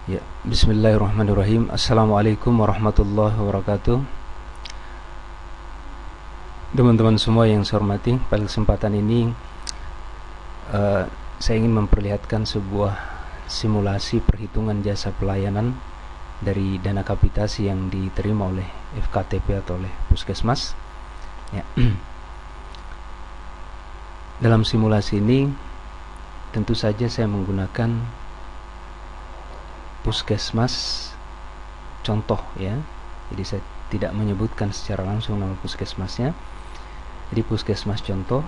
Ya, bismillahirrahmanirrahim. Assalamualaikum warahmatullahi wabarakatuh. Teman-teman semua yang saya hormati, pada kesempatan ini saya ingin memperlihatkan sebuah simulasi perhitungan jasa pelayanan dari dana kapitasi yang diterima oleh FKTP atau oleh Puskesmas. Ya. Dalam simulasi ini tentu saja saya menggunakan Puskesmas contoh, ya. Jadi saya tidak menyebutkan secara langsung nama puskesmasnya. Jadi puskesmas contoh.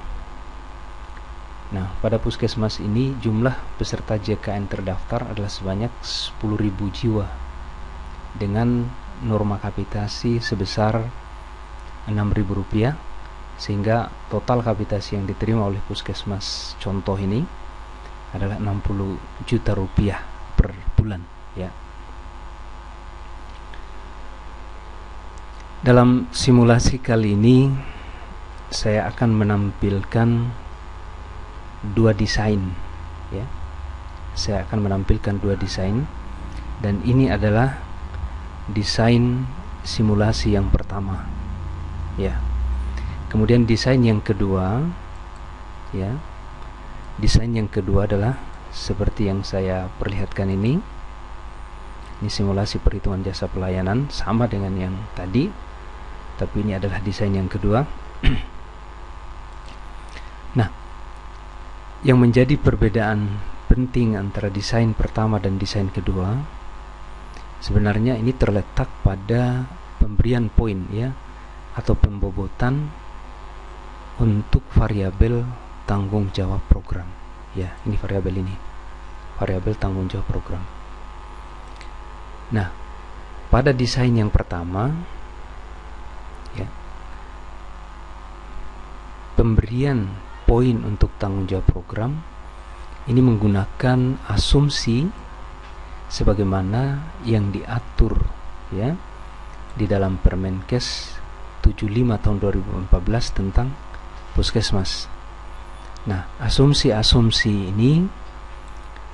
Nah, pada puskesmas ini jumlah peserta JKN terdaftar adalah sebanyak 10.000 jiwa dengan norma kapitasi sebesar Rp6.000, sehingga total kapitasi yang diterima oleh puskesmas contoh ini adalah Rp60 juta per bulan, ya. Dalam simulasi kali ini saya akan menampilkan dua desain, ya. Saya akan menampilkan dua desain, dan ini adalah desain simulasi yang pertama, ya. Kemudian desain yang kedua, ya. Desain yang kedua adalah seperti yang saya perlihatkan ini. Ini simulasi perhitungan jasa pelayanan, sama dengan yang tadi, tapi ini adalah desain yang kedua. Nah, yang menjadi perbedaan penting antara desain pertama dan desain kedua, sebenarnya ini terletak pada pemberian poin, ya, atau pembobotan untuk variabel tanggung jawab program. Ya, ini variabel ini, variabel tanggung jawab program. Nah, pada desain yang pertama, ya, pemberian poin untuk tanggung jawab program ini menggunakan asumsi sebagaimana yang diatur, ya, di dalam Permenkes 75 tahun 2014 tentang Puskesmas. Nah, asumsi-asumsi ini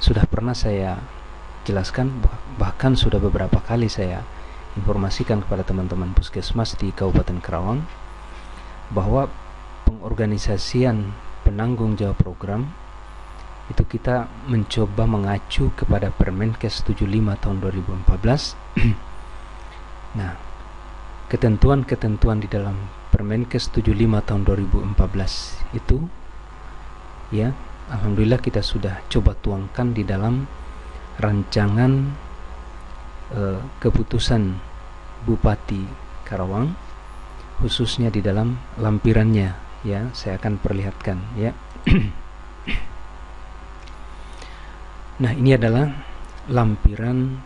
sudah pernah saya jelaskan, bahkan sudah beberapa kali saya informasikan kepada teman-teman Puskesmas di Kabupaten Karawang bahwa pengorganisasian penanggung jawab program itu kita mencoba mengacu kepada Permenkes 75 tahun 2014. Nah, ketentuan-ketentuan di dalam Permenkes 75 tahun 2014 itu, ya, alhamdulillah kita sudah coba tuangkan di dalam rancangan keputusan Bupati Karawang, khususnya di dalam lampirannya, ya. Saya akan perlihatkan, ya. Nah, ini adalah lampiran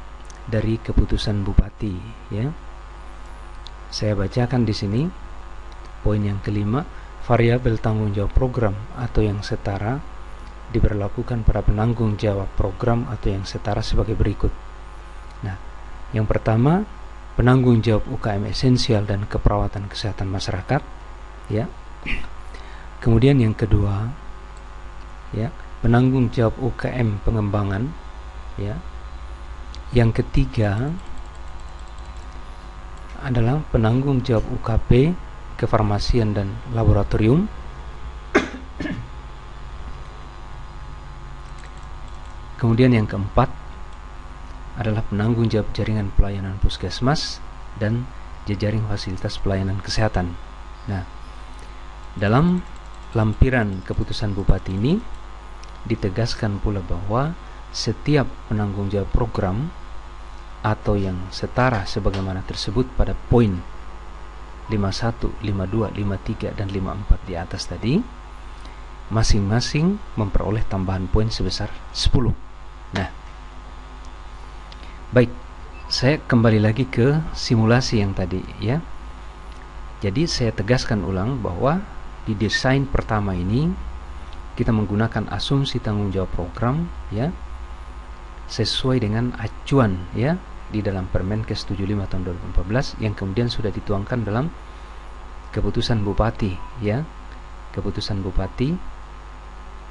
dari keputusan Bupati, ya. Saya bacakan di sini poin yang kelima. Variabel tanggung jawab program atau yang setara diberlakukan pada penanggung jawab program atau yang setara sebagai berikut. Nah, yang pertama, penanggung jawab UKM esensial dan keperawatan kesehatan masyarakat, ya. Kemudian yang kedua, ya, penanggung jawab UKM pengembangan, ya. Yang ketiga adalah penanggung jawab UKP kefarmasian dan laboratorium. Kemudian yang keempat adalah penanggung jawab jaringan pelayanan puskesmas dan jejaring fasilitas pelayanan kesehatan. Nah, dalam lampiran keputusan Bupati ini ditegaskan pula bahwa setiap penanggung jawab program atau yang setara sebagaimana tersebut pada poin 51, 52, 53, dan 54 di atas tadi, masing-masing memperoleh tambahan poin sebesar 10. Nah, baik, saya kembali lagi ke simulasi yang tadi, ya. Jadi saya tegaskan ulang bahwa di desain pertama ini kita menggunakan asumsi tanggung jawab program, ya, sesuai dengan acuan, ya, di dalam Permenkes 75 tahun 2014 yang kemudian sudah dituangkan dalam keputusan Bupati, ya. Keputusan Bupati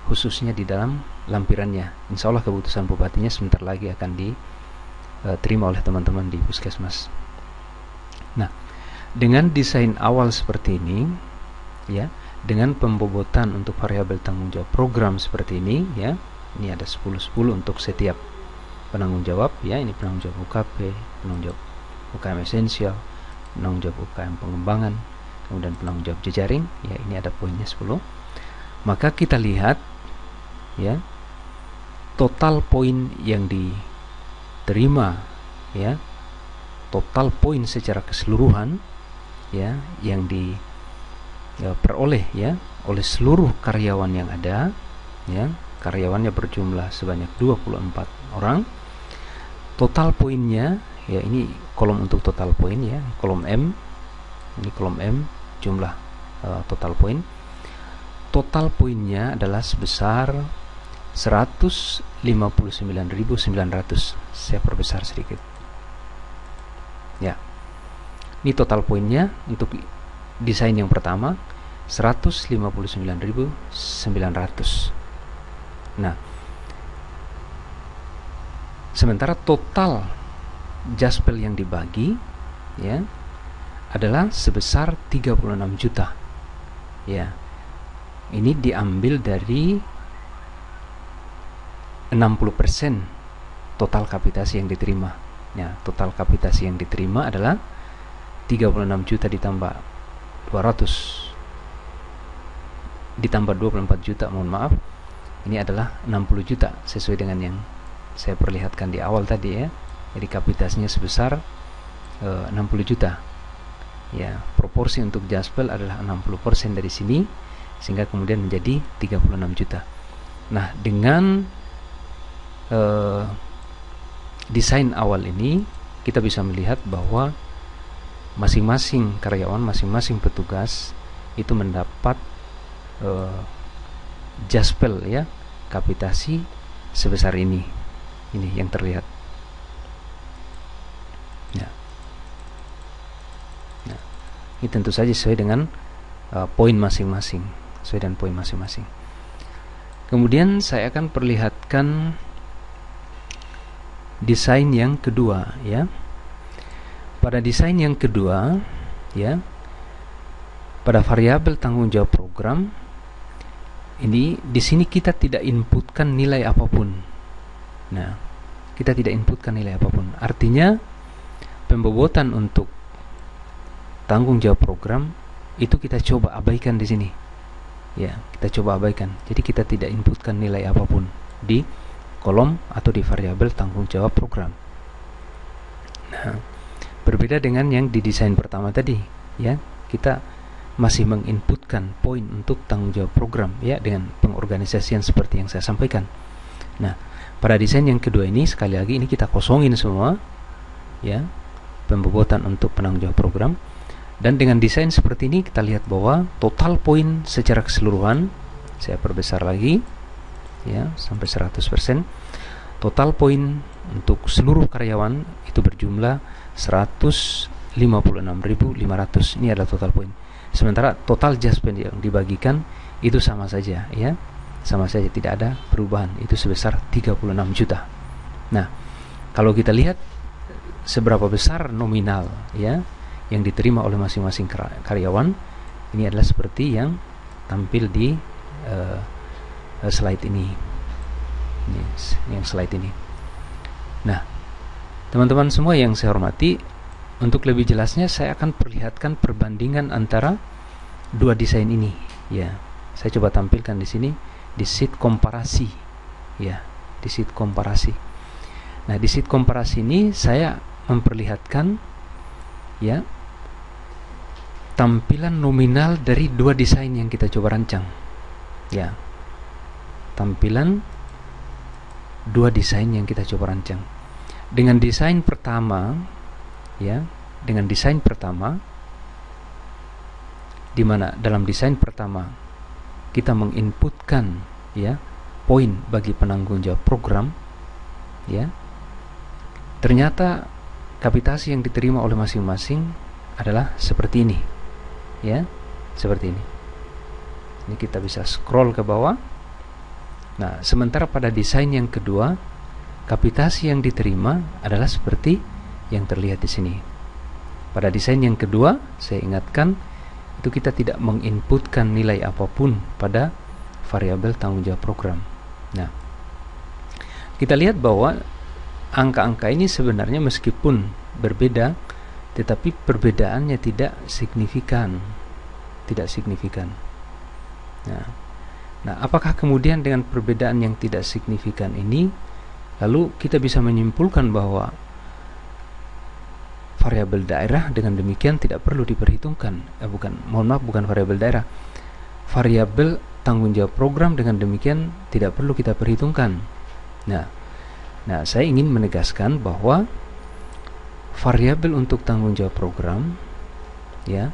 khususnya di dalam lampirannya. Insya Allah keputusan Bupatinya sebentar lagi akan terima oleh teman-teman di puskesmas. Nah, dengan desain awal seperti ini, ya, dengan pembobotan untuk variabel tanggung jawab program seperti ini, ya, ini ada 10-10 untuk setiap penanggung jawab, ya, ini penanggung jawab UKP, penanggung jawab UKM esensial, penanggung jawab UKM pengembangan, kemudian penanggung jawab jejaring, ya, ini ada poinnya 10. Maka kita lihat, ya, total poin yang diterima, ya, total poin secara keseluruhan, ya, yang diperoleh, ya, oleh seluruh karyawan yang ada, ya, karyawannya berjumlah sebanyak 24 orang. Total poinnya, ya, ini kolom untuk total poin, ya, kolom M, ini kolom M, jumlah total poin. Total poinnya adalah sebesar 159.900. Saya perbesar sedikit, ya. Ini total poinnya untuk desain yang pertama 159.900. Nah, sementara total jaspel yang dibagi, ya, adalah sebesar 36 juta. Ya. Ini diambil dari 60% total kapitasi yang diterima. Ya, total kapitasi yang diterima adalah 36 juta ditambah 200 ditambah 24 juta, mohon maaf. Ini adalah 60 juta sesuai dengan yang saya perlihatkan di awal tadi, ya. Jadi kapitasinya sebesar 60 juta. Ya, proporsi untuk jaspel adalah 60% dari sini, sehingga kemudian menjadi 36 juta. Nah, dengan desain awal ini kita bisa melihat bahwa masing-masing karyawan, masing-masing petugas itu mendapat jaspel, ya, kapitasi sebesar ini yang terlihat. Ya. Nah, ini tentu saja sesuai dengan poin masing-masing, sesuai dengan poin masing-masing. Kemudian saya akan perlihatkan desain yang kedua, ya. Pada desain yang kedua, ya, pada variabel tanggung jawab program ini, di sini kita tidak inputkan nilai apapun. Nah, kita tidak inputkan nilai apapun. Artinya pembobotan untuk tanggung jawab program itu kita coba abaikan di sini. Ya, kita coba abaikan. Jadi kita tidak inputkan nilai apapun di kolom atau di variabel tanggung jawab program. Nah, berbeda dengan yang di desain pertama tadi, ya. Kita masih menginputkan poin untuk tanggung jawab program, ya, dengan pengorganisasian seperti yang saya sampaikan. Nah, pada desain yang kedua ini, sekali lagi ini kita kosongin semua, ya, pembobotan untuk penanggung jawab program. Dan dengan desain seperti ini kita lihat bahwa total poin secara keseluruhan, saya perbesar lagi, ya, sampai 100%. Total poin untuk seluruh karyawan itu berjumlah 156.500. Ini adalah total poin. Sementara total jaspel yang dibagikan itu sama saja, ya. Sama saja, tidak ada perubahan. Itu sebesar 36 juta. Nah, kalau kita lihat seberapa besar nominal, ya, yang diterima oleh masing-masing karyawan, ini adalah seperti yang tampil di slide ini. Ini yang slide ini. Nah, teman-teman semua yang saya hormati, untuk lebih jelasnya saya akan perlihatkan perbandingan antara dua desain ini, ya. Saya coba tampilkan di sini di sheet komparasi, ya, di sheet komparasi. Nah, di sheet komparasi ini saya memperlihatkan, ya, tampilan nominal dari dua desain yang kita coba rancang, ya. Tampilan dua desain yang kita coba rancang. Dengan desain pertama, ya, dengan desain pertama, di mana dalam desain pertama kita menginputkan, ya, poin bagi penanggung jawab program, ya, ternyata kapitasi yang diterima oleh masing-masing adalah seperti ini, ya, seperti ini. Ini kita bisa scroll ke bawah. Nah, sementara pada desain yang kedua kapitasi yang diterima adalah seperti yang terlihat di sini. Pada desain yang kedua, saya ingatkan, itu kita tidak menginputkan nilai apapun pada variabel tanggung jawab program. Nah, kita lihat bahwa angka-angka ini sebenarnya meskipun berbeda, tetapi perbedaannya tidak signifikan. Nah, apakah kemudian dengan perbedaan yang tidak signifikan ini, lalu kita bisa menyimpulkan bahwa variabel daerah dengan demikian tidak perlu diperhitungkan? Bukan variabel daerah. Variabel tanggung jawab program dengan demikian tidak perlu kita perhitungkan. Nah, saya ingin menegaskan bahwa variabel untuk tanggung jawab program, ya,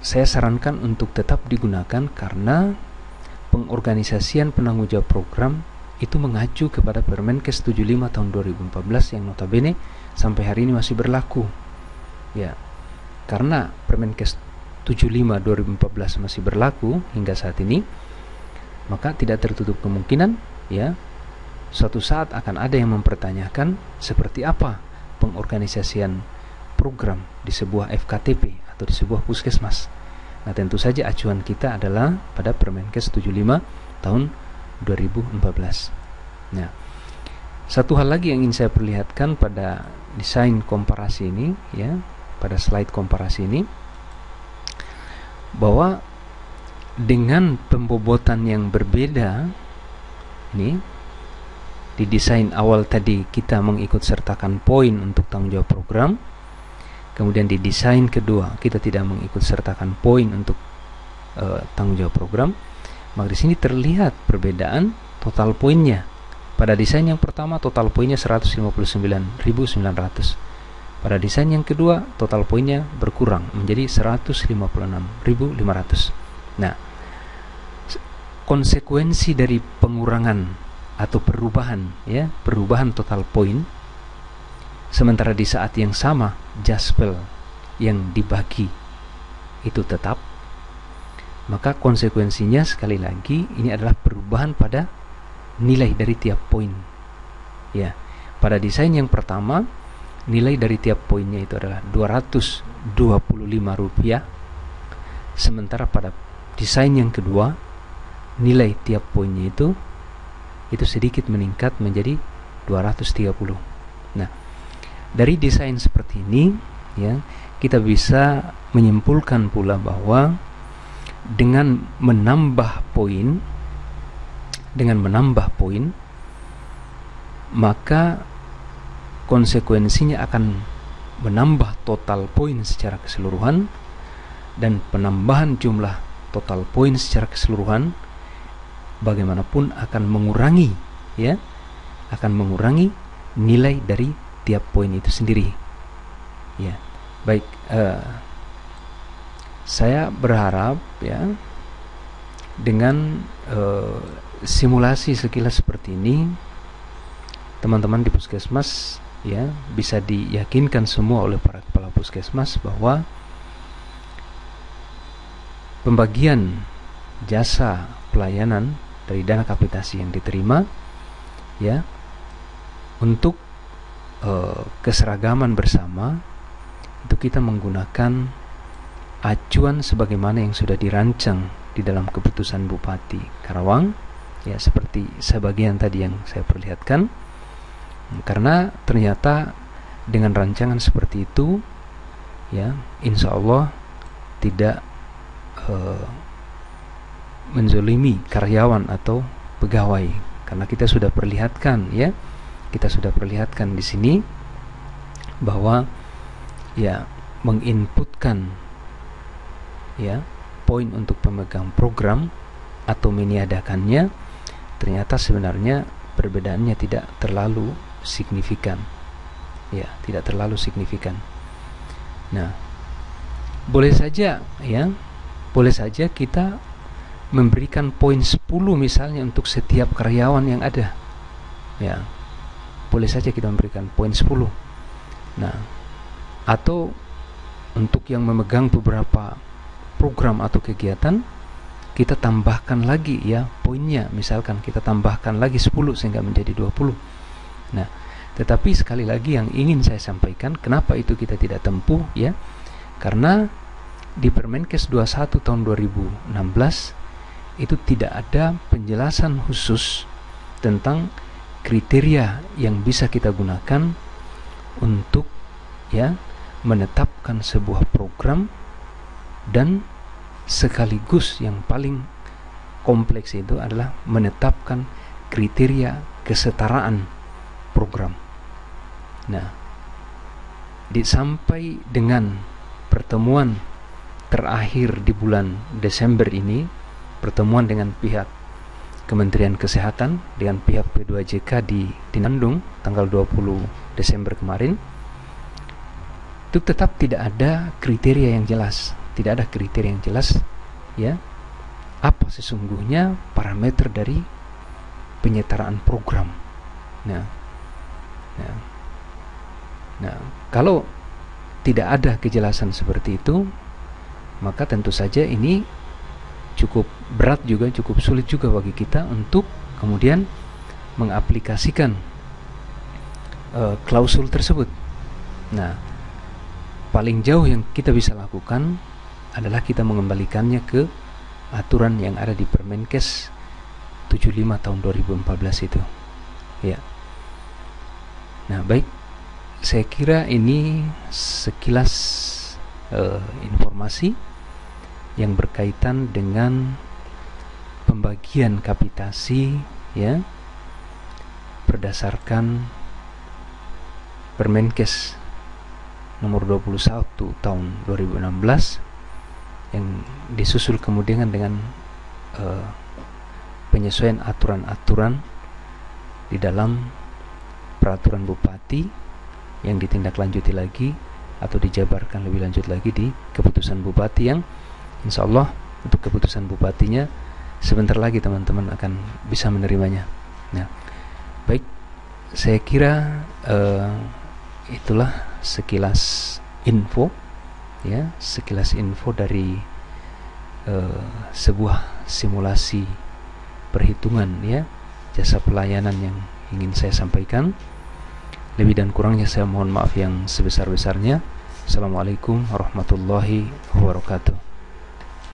saya sarankan untuk tetap digunakan karena pengorganisasian penanggung jawab program itu mengacu kepada Permenkes 75 tahun 2014 yang notabene sampai hari ini masih berlaku. Ya, karena Permenkes 75 2014 masih berlaku hingga saat ini, maka tidak tertutup kemungkinan, ya, suatu saat akan ada yang mempertanyakan seperti apa pengorganisasian program di sebuah FKTP atau di sebuah puskesmas. Nah, tentu saja acuan kita adalah pada Permenkes 75 tahun 2014. Nah, satu hal lagi yang ingin saya perlihatkan pada desain komparasi ini, ya, pada slide komparasi ini, bahwa dengan pembobotan yang berbeda, ini di desain awal tadi kita mengikut sertakan poin untuk tanggung jawab program, kemudian di desain kedua kita tidak mengikut sertakan poin untuk tanggung jawab program. Maka di sini terlihat perbedaan total poinnya. Pada desain yang pertama total poinnya 159.900. Pada desain yang kedua total poinnya berkurang menjadi 156.500. Nah, konsekuensi dari pengurangan atau perubahan, ya, perubahan total poin, sementara di saat yang sama jaspel yang dibagi itu tetap, maka konsekuensinya sekali lagi ini adalah perubahan pada nilai dari tiap poin. Ya, pada desain yang pertama nilai dari tiap poinnya itu adalah Rp225, sementara pada desain yang kedua nilai tiap poinnya itu sedikit meningkat menjadi 230. Nah, dari desain seperti ini, ya, kita bisa menyimpulkan pula bahwa dengan menambah poin, maka konsekuensinya akan menambah total poin secara keseluruhan, dan penambahan jumlah total poin secara keseluruhan bagaimanapun akan mengurangi, ya, akan mengurangi nilai dari tiap poin itu sendiri. Ya, baik, saya berharap, ya, dengan simulasi sekilas seperti ini, teman-teman di puskesmas, ya, bisa diyakinkan semua oleh para kepala puskesmas bahwa pembagian jasa pelayanan dari dana kapitasi yang diterima, ya, untuk keseragaman bersama itu kita menggunakan acuan sebagaimana yang sudah dirancang di dalam keputusan Bupati Karawang, ya, seperti sebagian tadi yang saya perlihatkan. Karena ternyata dengan rancangan seperti itu, ya, insya Allah tidak menzolimi karyawan atau pegawai, karena kita sudah perlihatkan, ya, kita sudah perlihatkan di sini bahwa, ya, menginputkan, ya, poin untuk pemegang program atau meniadakannya, ternyata sebenarnya perbedaannya tidak terlalu signifikan, ya, tidak terlalu signifikan. Nah, boleh saja, ya, boleh saja kita memberikan poin 10 misalnya untuk setiap karyawan yang ada, ya, boleh saja kita memberikan poin 10. Nah, atau untuk yang memegang beberapa program atau kegiatan, kita tambahkan lagi ya poinnya, misalkan kita tambahkan lagi 10 sehingga menjadi 20. Nah, tetapi sekali lagi yang ingin saya sampaikan, kenapa itu kita tidak tempuh ya? Karena di Permenkes 21 tahun 2016 itu tidak ada penjelasan khusus tentang kriteria yang bisa kita gunakan untuk ya menetapkan sebuah program, dan sekaligus yang paling kompleks itu adalah menetapkan kriteria kesetaraan program. Nah, sampai dengan pertemuan terakhir di bulan Desember ini, pertemuan dengan pihak Kementerian Kesehatan dengan pihak P2JK di Bandung tanggal 20 Desember kemarin, itu tetap tidak ada kriteria yang jelas, tidak ada kriteria yang jelas ya apa sesungguhnya parameter dari penyetaraan program. Nah, kalau tidak ada kejelasan seperti itu, maka tentu saja ini cukup berat juga, cukup sulit juga bagi kita untuk kemudian mengaplikasikan klausul tersebut. Nah, paling jauh yang kita bisa lakukan adalah kita mengembalikannya ke aturan yang ada di Permenkes 75 tahun 2014 itu. Ya. Nah, baik. Saya kira ini sekilas informasi yang berkaitan dengan pembagian kapitasi ya berdasarkan Permenkes nomor 21 tahun 2016 yang disusul kemudian dengan penyesuaian aturan-aturan di dalam peraturan bupati yang ditindaklanjuti lagi atau dijabarkan lebih lanjut lagi di keputusan bupati, yang insya Allah untuk keputusan bupatinya sebentar lagi teman-teman akan bisa menerimanya. Nah, baik, saya kira itulah sekilas info ya, sekilas info dari sebuah simulasi perhitungan ya jasa pelayanan yang ingin saya sampaikan. Lebih dan kurangnya saya mohon maaf yang sebesar-besarnya. Assalamualaikum warahmatullahi wabarakatuh.